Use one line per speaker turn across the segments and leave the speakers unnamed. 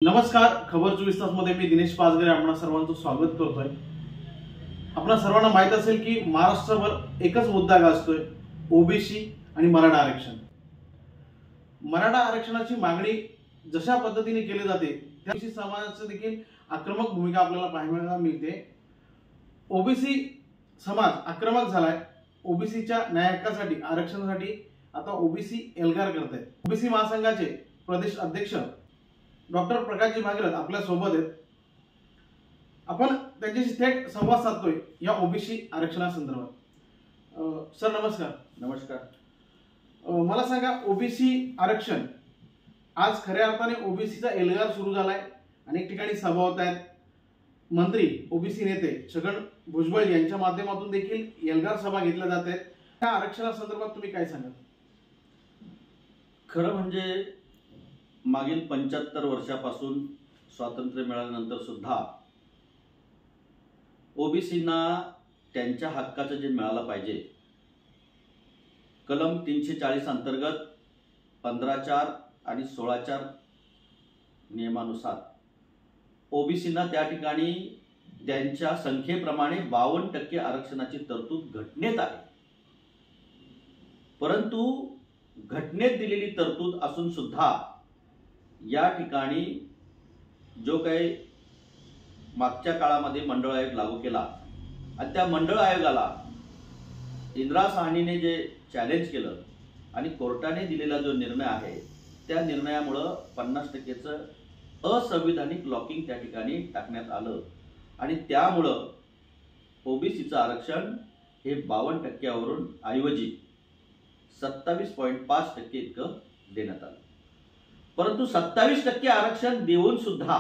नमस्कार. खबर 24 तास मध्ये मी दिनेश पाचगरे आपणा सर्वांचं स्वागत करतोय. आपणा सर्वांना माहित असेल की महाराष्ट्रभर एकच मुद्दा गाजतोय, ओबीसी आणि मराठा आरक्षण. मराठा आरक्षणाची मागणी जशा पद्धतीने केली जाते त्या ओबीसी समाजाची देखील आक्रमक भूमिका आपल्याला पाहायला मिळते. ओबीसी समाज आक्रमक झालाय. ओबीसीच्या न्याय हक्कासाठी आरक्षणासाठी आता ओबीसी एल्गार करतायत. ओबीसी महासंघाचे प्रदेश अध्यक्ष डॉक्टर प्रकाशजी भागीरथ आपल्या सोबत आहेत. आपण त्यांच्याशी थेट संवाद साधतोय या ओबीसी आरक्षणासंदर्भात. सर नमस्कार.
नमस्कार.
मला सांगा, ओबीसी आरक्षण आज खऱ्या अर्थाने ओबीसीचा एल्गार सुरू झालाय. अनेक ठिकाणी सभा होत आहेत. मंत्री ओबीसी नेते छगन भुजबळ यांच्या माध्यमातून देखील एल्गार सभा घेतल्या जात आहेत. त्या आरक्षणासंदर्भात तुम्ही काय सांगाल?
खरं म्हणजे मागील 75 वर्षापासून स्वातंत्र्य मिळाल्यानंतर सुद्धा ओबीसींना त्यांच्या हक्काचं जे मिळालं पाहिजे, कलम 340 अंतर्गत 15(4) आणि 16(4) नियमानुसार ओबीसींना त्या ठिकाणी त्यांच्या संख्येप्रमाणे 52% आरक्षणाची तरतूद घटनेत आहे. परंतु घटनेत दिलेली तरतूद असून सुद्धा या ठिकाणी जो काही मागच्या काळामध्ये मंडळ आयोग लागू केला आणि त्या मंडळ आयोगाला इंदिरा साहनीने जे चॅलेंज केलं आणि कोर्टाने दिलेला जो निर्णय आहे त्या निर्णयामुळं 50%चं असंविधानिक लॉकिंग त्या ठिकाणी टाकण्यात आलं आणि त्यामुळं ओबीसीचं आरक्षण हे 52%वरून ऐवजी 27.5% इतकं देण्यात आलं. परंतु 27% आरक्षण देऊन सुद्धा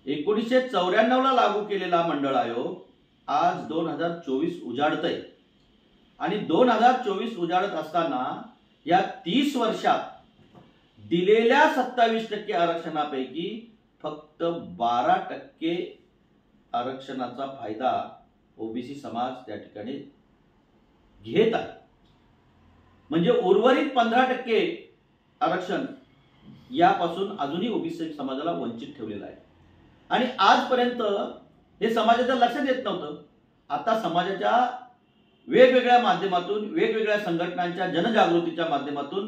1994ला लागू केलेला मंडळ आयोग आज 2024 उजाडतय आणि 2024 उजाडत असताना या 30 वर्षात दिलेल्या 27% आरक्षणापैकी फक्त 12% आरक्षणाचा फायदा ओबीसी समाज त्या ठिकाणी घेत आहे. म्हणजे उर्वरित 15% आरक्षण यापासून अजूनही ओबीसी समाजाला वंचित ठेवलेलं आहे आणि आजपर्यंत हे समाजाच्या लक्षात येत नव्हतं. आता समाजाच्या वेगवेगळ्या माध्यमातून, वेगवेगळ्या संघटनांच्या जनजागृतीच्या माध्यमातून,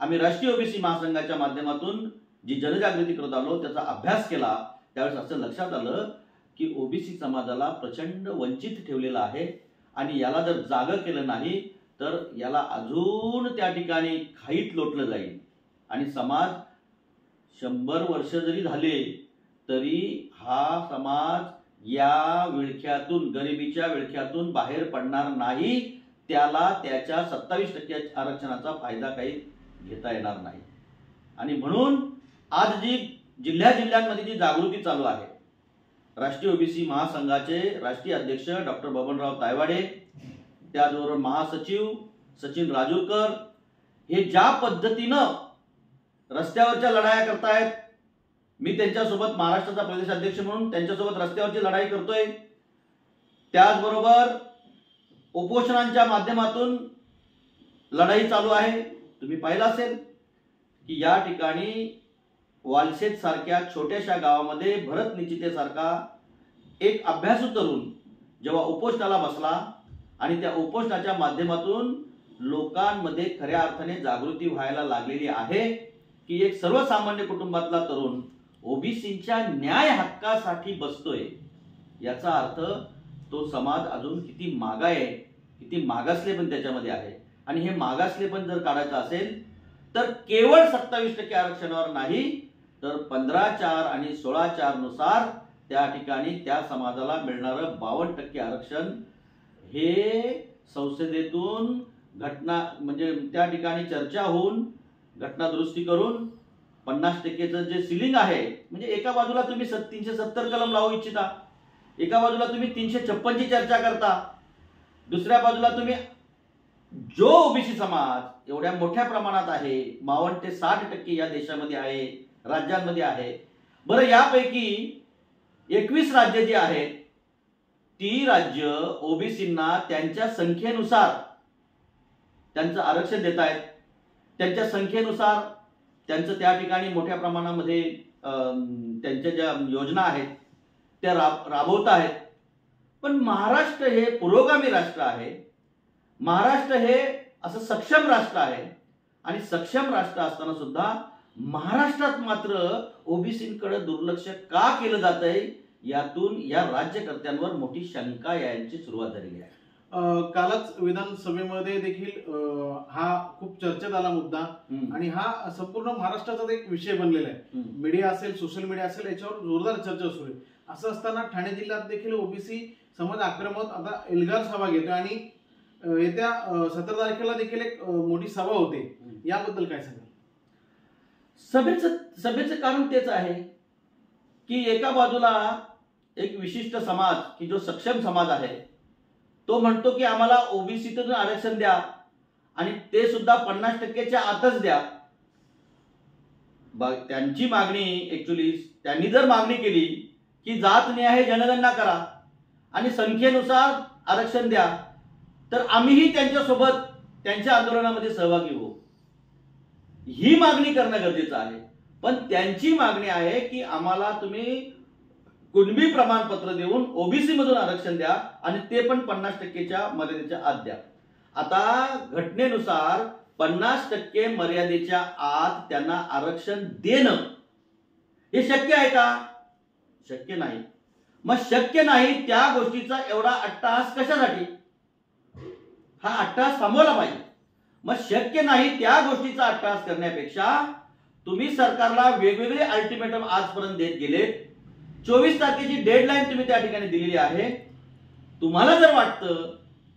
आम्ही राष्ट्रीय ओबीसी महासंघाच्या माध्यमातून जी जनजागृती करत आलो, त्याचा अभ्यास केला, त्यावेळेस असं लक्षात आलं की ओबीसी समाजाला प्रचंड वंचित ठेवलेला आहे आणि याला जर जागं केलं नाही तर याला अजून त्या ठिकाणी खाईत लोटलं जाईल आणि समाज 100 वर्ष जरी झाले तरी हा समाज या विळख्यातून, गरिबीच्या विळख्यातून बाहेर पडणार नाही. त्याला त्याच्या 27% आरक्षणाचा फायदा काही घेता येणार नाही. आणि म्हणून आज जी जिल्ह्यामध्ये जी जागृती चालू आहे, राष्ट्रीय ओबीसी महासंघाचे राष्ट्रीय अध्यक्ष डॉक्टर बबनराव तायवाडे, त्याचबरोबर महासचिव सचिन राजूरकर हे ज्या पद्धतीनं रस्त्यावरच्या लढाया करतायत, मी त्यांच्यासोबत महाराष्ट्राचा प्रदेश अध्यक्ष म्हणून त्यांच्यासोबत रस्त्यावरची लढाई करतोय. त्याचबरोबर उपोषणांच्या माध्यमातून लढाई चालू आहे. तुम्ही पाहिलं असेल की या ठिकाणी वालशेत सारख्या छोट्याशा गावामध्ये भरत निचितेसारखा एक अभ्यासू तरुण जेव्हा उपोषणाला बसला आणि त्या उपोषणाच्या माध्यमातून लोकांमध्ये खऱ्या अर्थाने जागृती व्हायला लागलेली आहे की एक सर्वसामान्य कुटुंबातला तरुण ओबीसींच्या न्याय हक्कासाठी बसतोय, याचा अर्थ तो समाज अजून किती मागा आहे, किती मागासले पण त्याच्यामध्ये आहे. आणि हे मागासले पण जर काढायचं असेल तर केवळ 27% आरक्षणावर नाही तर 15(4) आणि 16(4) नुसार त्या ठिकाणी त्या समाजाला मिळणारं 52% आरक्षण हे संसदेतून घटना म्हणजे त्या ठिकाणी चर्चा होऊन घटना दुरुस्ती करून 50%चं जे सिलिंग आहे, म्हणजे एका बाजूला तुम्ही 370 कलम लावू इच्छिता, एका बाजूला तुम्ही 356 ची चर्चा करता, दुसऱ्या बाजूला तुम्ही जो ओबीसी समाज एवढ्या मोठ्या प्रमाणात आहे, 52 ते 60% या देशामध्ये आहे, राज्यांमध्ये आहे. बरं, यापैकी 21 राज्य जी आहेत ती राज्य ओबीसींना त्यांच्या संख्येनुसार त्यांचं आरक्षण देत आहेत. त्यांच्या संख्येनुसार त्यांचं त्या ठिकाणी मोठ्या प्रमाणामध्ये त्यांच्या ज्या योजना आहेत त्या राबवत आहेत. पण महाराष्ट्र हे पुरोगामी राष्ट्र आहे. महाराष्ट्र हे असं सक्षम राष्ट्र आहे आणि सक्षम राष्ट्र असताना सुद्धा महाराष्ट्रात मात्र ओबीसींकडे दुर्लक्ष का केलं जात आहे, यातून या राज्यकर्त्यांवर मोठी शंका यायची सुरुवात झालेली आहे.
कालच विधानसभेमध्ये देखील हा खूप चर्चेत आला मुद्दा आणि हा संपूर्ण महाराष्ट्राचा एक विषय बनलेला आहे. मीडिया असेल, सोशल मीडिया असेल, याच्यावर जोरदार चर्चा सुरू आहे. असं असताना ठाणे जिल्ह्यात देखील ओबीसी समाज आक्रमक आता एल्गार सभा घेतोय आणि येत्या 17 तारखेला देखील एक मोठी सभा होते. याबद्दल काय सांगाल?
सभेचं कारण तेच आहे की एका बाजूला एक विशिष्ट समाज की जो सक्षम समाज आहे तो म्हणतो की आम्हाला ओबीसीतून आरक्षण द्या आणि ते सुद्धा 50%च्या आतच द्या. त्यांची मागणी ऍक्च्युली त्यांनी जर मागणी केली की जातनिहाय जनगणना करा आणि संख्येनुसार आरक्षण द्या, तर आम्हीही त्यांच्यासोबत त्यांच्या आंदोलनामध्ये सहभागी होऊ, ही मागणी करणं गरजेचं आहे. पण त्यांची मागणी आहे की आम्हाला तुम्ही कुणबी प्रमाणपत्र देऊन ओबीसी मधून आरक्षण द्या आणि ते पण 50%च्या मर्यादेच्या आत द्या. आता घटनेनुसार 50% मर्यादेच्या आत त्यांना आरक्षण देणं हे शक्य आहे का? शक्य नाही. मग शक्य नाही त्या गोष्टीचा एवढा अट्टहास कशासाठी? हा अट्टहास थांबवला पाहिजे. मग शक्य नाही त्या गोष्टीचा अट्टहास करण्यापेक्षा तुम्ही सरकारला वेगवेगळे अल्टिमेटम आजपर्यंत देत गेले. 24 तारखेची डेडलाईन तुम्ही त्या ठिकाणी दिलेली आहे. तुम्हाला जर वाटतं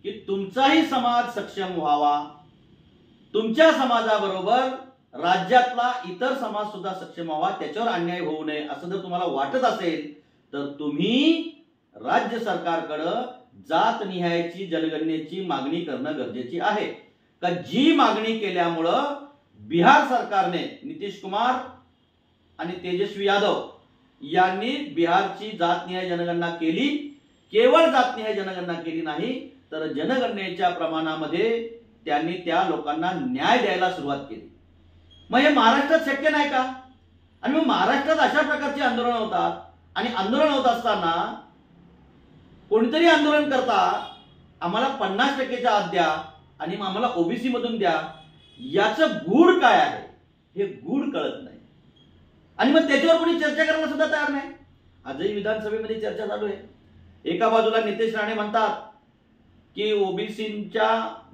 की तुमचाही समाज सक्षम व्हावा, तुमच्या समाजाबरोबर राज्यातला इतर समाज सुद्धा सक्षम व्हावा, त्याच्यावर अन्याय होऊ नये असं जर तुम्हाला वाटत असेल तर तुम्ही राज्य सरकारकडे जातनिहायची जनगणनेची मागणी करणं गरजेची आहे. का जी मागणी केल्यामुळं बिहार सरकारने नितीश कुमार आणि तेजस्वी यादव यांनी बिहारची जातनिहाय जनगणना केली. केवळ जातनिहाय जनगणना केली नाही तर जनगणनेच्या प्रमाणामध्ये त्यांनी त्या लोकांना न्याय द्यायला सुरुवात केली. मग हे महाराष्ट्रात शक्य नाही का? आणि मग महाराष्ट्रात अशा प्रकारची आंदोलन होतात आणि आंदोलन होत असताना कोणीतरी आंदोलन करता आम्हाला 50%च्या आत द्या आणि मग आम्हाला ओबीसी मधून द्या, याचं गूढ काय आहे हे गूढ कळत नाही. आणि मग त्याच्यावर कोणी चर्चा करायला सुद्धा तयार नाही. आजही विधानसभेमध्ये चर्चा चालू आहे. एका बाजूला नितेश राणे म्हणतात की ओबीसीच्या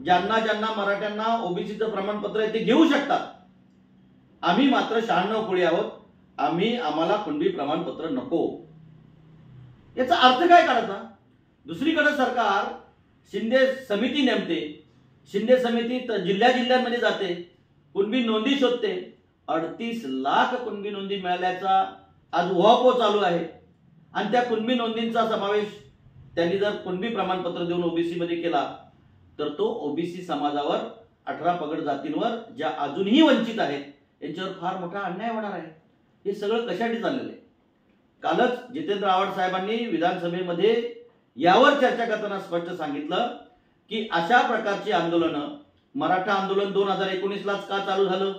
ज्यांना मराठ्यांना ओबीसीचं प्रमाणपत्र आहे ते घेऊ शकतात, आम्ही मात्र 96 कुळी आहोत, आम्हाला कुणबी प्रमाणपत्र नको. याचा अर्थ काय काढायचा? दुसरीकडे सरकार शिंदे समिती नेमते, शिंदे समिती जिल्ह्यामध्ये जाते, कुणबी नोंदी शोधते. 38 लाख कुणबी नोंदी मिळाल्याचा आज उहापोह चालू आहे आणि त्या कुणबी नोंदींचा समावेश त्यांनी जर कुणबी प्रमाणपत्र देऊन ओबीसी मध्ये केला तर तो ओबीसी समाजावर 18 पगड जातींवर ज्या अजूनही वंचित आहेत यांच्यावर फार मोठा अन्याय होणार आहे. हे सगळं कशासाठी चाललेलं आहे? कालच जितेंद्र आव्हाड साहेबांनी विधानसभेमध्ये यावर चर्चा करताना स्पष्ट सांगितलं की अशा प्रकारची आंदोलनं, मराठा आंदोलन 2019लाच का चालू झालं,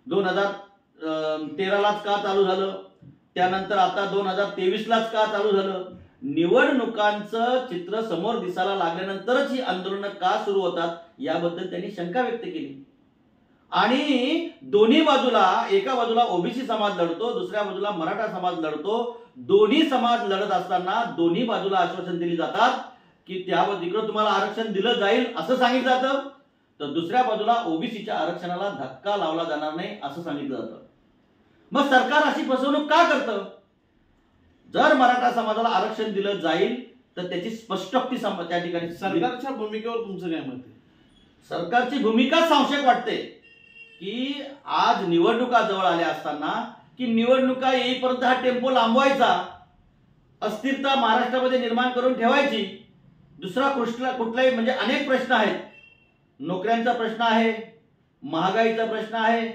2013लाच का चालू झालं, त्यानंतर आता 2023लाच का चालू झालं? निवडणुकांचं चित्र समोर दिसायला लागल्यानंतरच ही आंदोलनं का सुरू होतात याबद्दल त्यांनी शंका व्यक्त केली. आणि दोन्ही बाजूला, एका बाजूला ओबीसी समाज लढतो, दुसऱ्या बाजूला मराठा समाज लढतो. दोन्ही समाज लढत असताना दोन्ही बाजूला आश्वासन दिली जातात की त्यावर तिकडे तुम्हाला आरक्षण दिलं जाईल असं सांगितलं जातं, तर दुसऱ्या बाजूला ओबीसीच्या आरक्षणाला धक्का लावला जाणार नाही असं सांगितलं जातं. मग सरकार अशी फसवणूक का करतं? जर मराठा समाजाला आरक्षण दिलं जाईल तर त्याची स्पष्टोक्ती त्या ठिकाणी.
सरकारच्या भूमिकेवर तुमचं काय मत आहे?
सरकारची भूमिका संशय वाटते की आज निवडणुका जवळ आल्या असताना की निवडणुका येईपर्यंत हा टेम्पो लांबवायचा, अस्थिरता महाराष्ट्रामध्ये निर्माण करून ठेवायची. दुसरा कुठलाही म्हणजे अनेक प्रश्न आहेत. नोकऱ्यांचा प्रश्न आहे, महागाईचा प्रश्न आहे,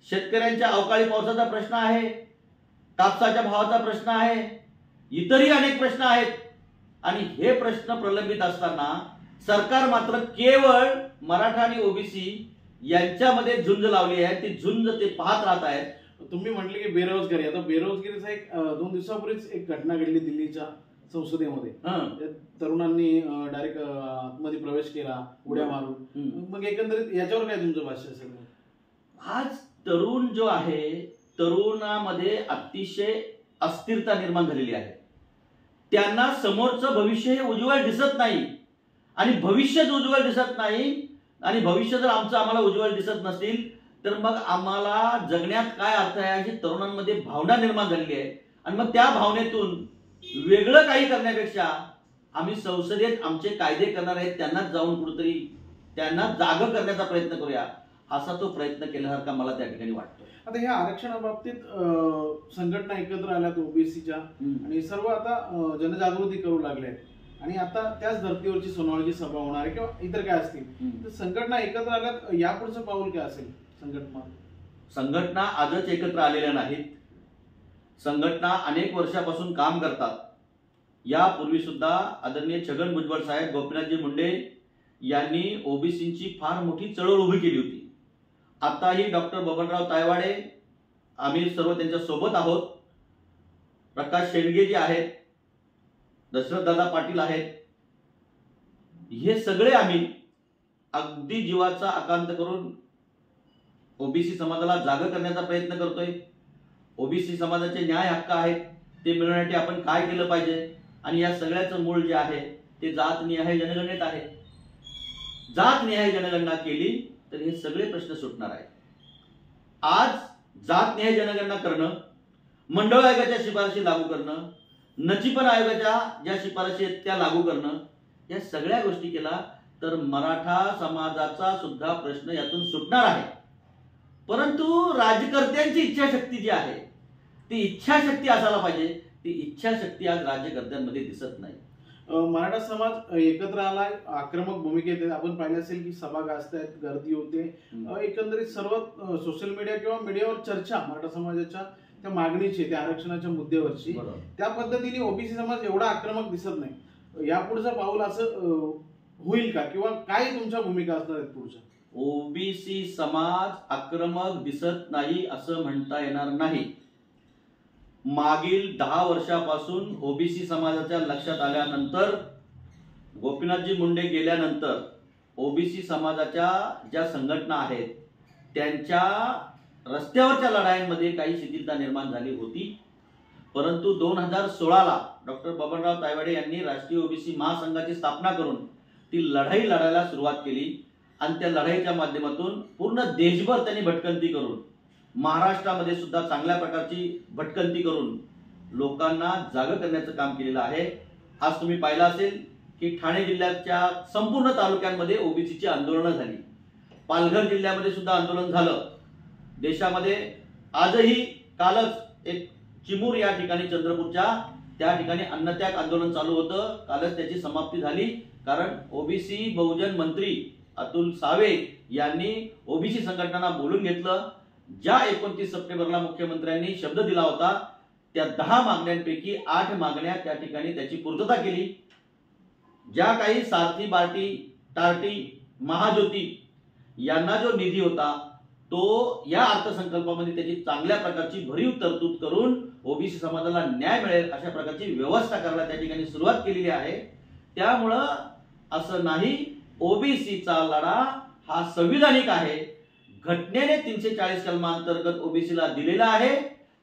शेतकऱ्यांच्या अवकाळी पावसाचा प्रश्न आहे, कापसाच्या भावाचा प्रश्न आहे, इतरही अनेक प्रश्न आहेत. आणि हे प्रश्न प्रलंबित असताना सरकार मात्र केवळ मराठा आणि ओबीसी यांच्यामध्ये झुंज लावली आहे, ती झुंज ते पाहत राहत आहेत.
तुम्ही म्हटले की बेरोजगारी, आता बेरोजगारीचा एक 2 दिवसापूर्वीच एक घटना घडली दिल्लीच्या संसदेमध्ये. त्या तरुणांनी डायरेक्ट आतमध्ये प्रवेश केला उड्या मारून. मग एकंदरीत याच्यावर काय तुमचं भाष्य असेल?
आज तरुण जो आहे, तरुणामध्ये अतिशय अस्थिरता निर्माण झालेली आहे. त्यांना समोरचं भविष्य हे उज्ज्वल दिसत नाही, आणि भविष्यच उज्ज्वल दिसत नाही, आणि भविष्य जर आम्हाला उज्ज्वल दिसत नसतील तर मग आम्हाला जगण्यात काय अर्थ आहे अशी तरुणांमध्ये भावना निर्माण झालेली आहे. आणि मग त्या भावनेतून वेगळं काही करण्यापेक्षा आम्ही संसदेत आमचे कायदे करणार आहेत, त्यांनाच जाऊन कुठेतरी त्यांना जाग करण्याचा प्रयत्न करूया, असा तो प्रयत्न केल्यासारखा मला त्या ठिकाणी वाटतो.
आता ह्या आरक्षणाबाबतीत संघटना एकत्र आल्यात ओबीसीच्या, आणि सर्व आता जनजागृती करू लागले आहेत, आणि आता त्याच धर्तीवरची सोनवळेची सभा होणार आहे किंवा इतर काय असतील, तर संघटना एकत्र आल्यात, यापुढचं पाऊल काय असेल?
संघटना आजच एकत्र आलेल्या नाहीत. संघटना अनेक वर्षापासून काम करतात. यापूर्वी सुद्धा आदरणीय छगन भुजबळ साहेब, गोपीनाथजी मुंडे यांनी ओबीसीची फार मोठी चळवळ उभी केली होती. आताही डॉक्टर बबनराव तायवाडे, आम्ही सर्व त्यांच्या सोबत आहोत. प्रकाश शेंडगे जे आहेत, दशरथदादा पाटील आहेत, हे सगळे आम्ही अगदी जीवाचा आकांत करून ओबीसी समाजाला जाग करण्याचा प्रयत्न करतोय. ओबीसी समाजाचे न्याय हक्क आहेत ते मिळवण्यासाठी आपण काय केलं पाहिजे, आणि या सगळ्याचं मूळ जे आहे ते जातनिहाय जनगणनेत आहे. जातनिहाय जनगणना केली तर हे सगळे प्रश्न सुटणार आहेत. आज जातनिहाय जनगणना करणं, मंडळ आयोगाच्या शिफारशी लागू करणं, नचिपन आयोगाच्या ज्या शिफारशी आहेत त्या लागू करणं, या सगळ्या गोष्टी केला तर मराठा समाजाचा सुद्धा प्रश्न यातून सुटणार आहे. परंतु राजकर्त्यांची इच्छाशक्ती जी आहे ती इच्छाशक्ती असायला पाहिजे. ती इच्छाशक्ती आज राज्यकर्त्यांमध्ये दिसत नाही.
मराठा समाज एकत्र आलाय, आक्रमक भूमिकेत आहे. आपण पाहिलं असेल की सभा गाजतायत, गर्दी होते. एकंदरीत सर्व सोशल मीडिया किंवा मीडियावर चर्चा मराठा समाजाच्या त्या मागणीची, त्या आरक्षणाच्या मुद्द्यावरची, त्या पद्धतीने ओबीसी समाज एवढा आक्रमक दिसत नाही. यापुढचं पाऊल असं होईल का, किंवा काय तुमच्या भूमिका असणार आहेत पुढच्या?
ओबीसी समाज आक्रमक दिसत नाही असं म्हणता येणार नाही. मागील 10 वर्षापासून ओबीसी समाजाच्या लक्षात आल्यानंतर, गोपीनाथजी मुंडे गेल्यानंतर ओबीसी समाजाच्या ज्या संघटना आहेत त्यांच्या रस्त्यावरच्या लढाईमध्ये काही शिथिलता निर्माण झाली होती. परंतु 2016ला डॉक्टर बबनराव तायवाडे यांनी राष्ट्रीय ओबीसी महासंघाची स्थापना करून ती लढाई लढायला सुरुवात केली, आणि त्या लढाईच्या माध्यमातून पूर्ण देशभर त्यांनी भटकंती करून, महाराष्ट्रामध्ये सुद्धा चांगल्या प्रकारची भटकंती करून लोकांना जाग करण्याचं काम केलेलं आहे. आज तुम्ही पाहिलं असेल की ठाणे जिल्ह्याच्या संपूर्ण तालुक्यांमध्ये ओबीसीची आंदोलनं झाली. पालघर जिल्ह्यामध्ये सुद्धा आंदोलन झालं. देशामध्ये आजही, कालच एक चिमूर या ठिकाणी, चंद्रपूरच्या त्या ठिकाणी अन्नत्याग आंदोलन चालू होतं. कालच त्याची समाप्ती झाली, कारण ओबीसी बहुजन मंत्री अतुल सावे यांनी ओबीसी संघटनांना बोलून घेतलं. ज्या 29 सप्टेंबरला मुख्यमंत्र्यांनी शब्द दिला होता त्या 10 मागण्यांपैकी 8 मागण्या त्या ठिकाणी त्याची पूर्तता केली. ज्या काही सारथी, बार्टी, टार्टी, महाज्योती यांना जो निधी होता तो या अर्थसंकल्पामध्ये त्याची चांगल्या प्रकारची भरीव तरतूद करून ओबीसी समाजाला न्याय मिळेल अशा प्रकारची व्यवस्था करायला त्या ठिकाणी सुरुवात केलेली आहे. त्यामुळं असं नाही, ओबीसीचा लढा हा संविधानिक आहे. घटनेने 340 कलमांतर्गत ओबीसीला दिलेला आहे,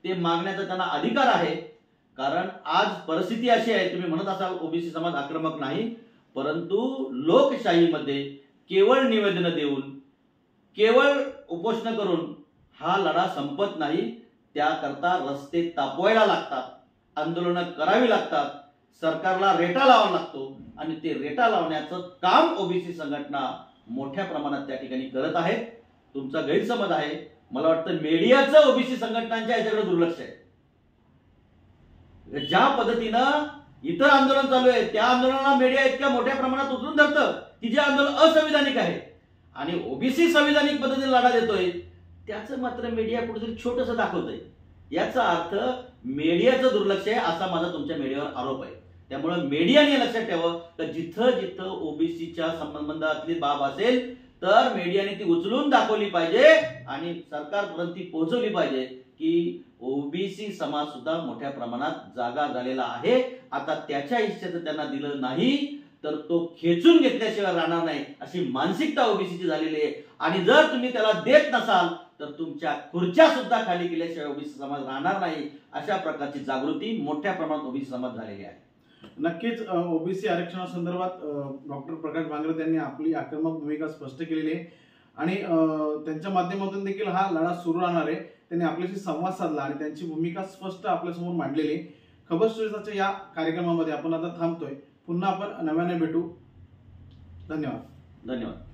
ते मागण्याचा त्यांना अधिकार आहे. कारण आज परिस्थिती अशी आहे, तुम्ही म्हणत असाल ओबीसी समाज आक्रमक नाही, परंतु लोकशाहीमध्ये केवळ निवेदन देऊन, केवळ उपोषण करून हा लढा संपत नाही. त्याकरता रस्ते तापवायला लागतात, आंदोलनं करावी लागतात, सरकारला रेटा लावावा लागतो, आणि ते रेटा लावण्याचं काम ओबीसी संघटना मोठ्या प्रमाणात त्या ठिकाणी करत आहेत. तुमचा गैरसमज आहे, मला वाटतं मीडियाचं ओबीसी संघटनांच्या याच्याकडे दुर्लक्ष आहे. ज्या पद्धतीनं इतर आंदोलन चालू आहे त्या आंदोलनाला मीडिया इतक्या मोठ्या प्रमाणात उचलून धरतं की जे आंदोलन असंविधानिक आहे, आणि ओबीसी संविधानिक पद्धतीने लढा देतोय त्याचं मात्र मीडिया कुठेतरी छोटंसं दाखवतंय. याचा अर्थ मीडियाचं दुर्लक्ष आहे असा माझा तुमच्या मीडियावर आरोप आहे. त्यामुळे मीडियाने लक्षात ठेवावं की जिथं जिथं ओबीसीच्या संबंधातली बाब असेल तर मीडियाने ती उचलून दाखवली पाहिजे आणि सरकारपर्यंत ती पोहोचवली पाहिजे की ओबीसी समाज सुद्धा मोठ्या प्रमाणात जागा झालेला आहे. आता त्याच्या हिश्श्याचं त्यांना दिलं नाही तर तो खेचून घेतल्याशिवाय राहणार नाही अशी मानसिकता ओबीसीची झालेली आहे. आणि जर तुम्ही त्याला देत नसाल तर तुमच्या खुर्च्या सुद्धा खाली केल्याशिवाय ओबीसी समाज राहणार नाही. अशा प्रकारची जागृती मोठ्या प्रमाणात ओबीसी समाज झालेली आहे.
नक्कीच ओबीसी आरक्षणासंदर्भात डॉक्टर प्रकाश भांगरे यांनी आपली आक्रमक भूमिका स्पष्ट केलेली आहे आणि त्यांच्या माध्यमातून देखील हा लढा सुरू राहणार आहे. त्यांनी आपल्याशी संवाद साधला आणि त्यांची भूमिका स्पष्ट आपल्यासमोर मांडलेली आहे. खबर 24 या कार्यक्रमामध्ये आपण आता थांबतोय. पुन्हा आपण नव्याने भेटू. धन्यवाद.
धन्यवाद.